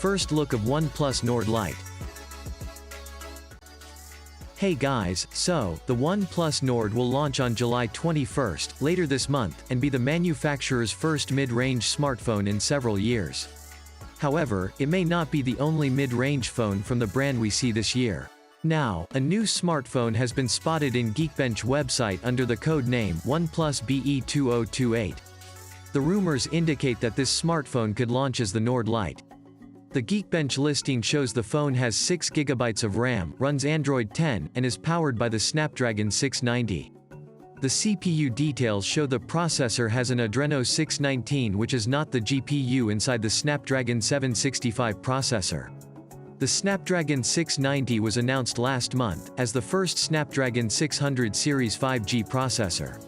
First look of OnePlus Nord Lite. Hey guys, so, the OnePlus Nord will launch on July 21st, later this month, and be the manufacturer's first mid-range smartphone in several years. However, it may not be the only mid-range phone from the brand we see this year. Now, a new smartphone has been spotted in Geekbench website under the code name OnePlus BE2028. The rumors indicate that this smartphone could launch as the Nord Lite. The Geekbench listing shows the phone has 6 GB of RAM, runs Android 10, and is powered by the Snapdragon 690. The CPU details show the processor has an Adreno 619, which is not the GPU inside the Snapdragon 765 processor. The Snapdragon 690 was announced last month, as the first Snapdragon 600 series 5G processor.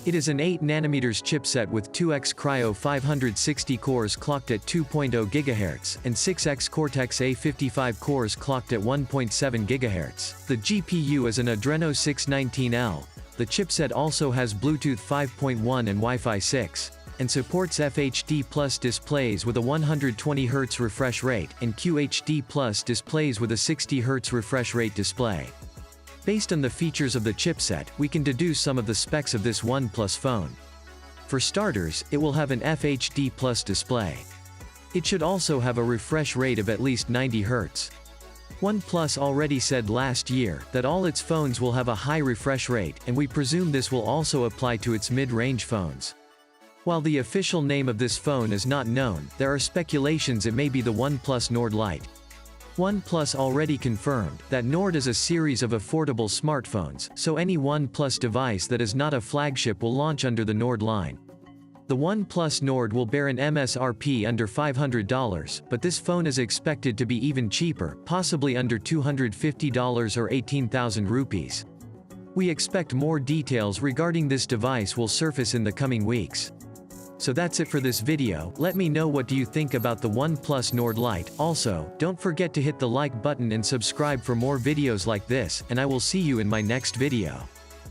It is an 8nm chipset with 2x Kryo 560 cores clocked at 2.0 GHz, and 6x Cortex A55 cores clocked at 1.7 GHz. The GPU is an Adreno 619L. The chipset also has Bluetooth 5.1 and Wi-Fi 6, and supports FHD+ displays with a 120Hz refresh rate, and QHD+ displays with a 60Hz refresh rate display. Based on the features of the chipset, we can deduce some of the specs of this OnePlus phone. For starters, it will have an FHD+ display. It should also have a refresh rate of at least 90 Hz. OnePlus already said last year that all its phones will have a high refresh rate, and we presume this will also apply to its mid-range phones. While the official name of this phone is not known, there are speculations it may be the OnePlus Nord Lite. OnePlus already confirmed that Nord is a series of affordable smartphones, so any OnePlus device that is not a flagship will launch under the Nord line. The OnePlus Nord will bear an MSRP under $500, but this phone is expected to be even cheaper, possibly under $250 or 18,000 rupees. We expect more details regarding this device will surface in the coming weeks. So that's it for this video. Let me know what do you think about the OnePlus Nord Lite. Also, don't forget to hit the like button and subscribe for more videos like this, and I will see you in my next video.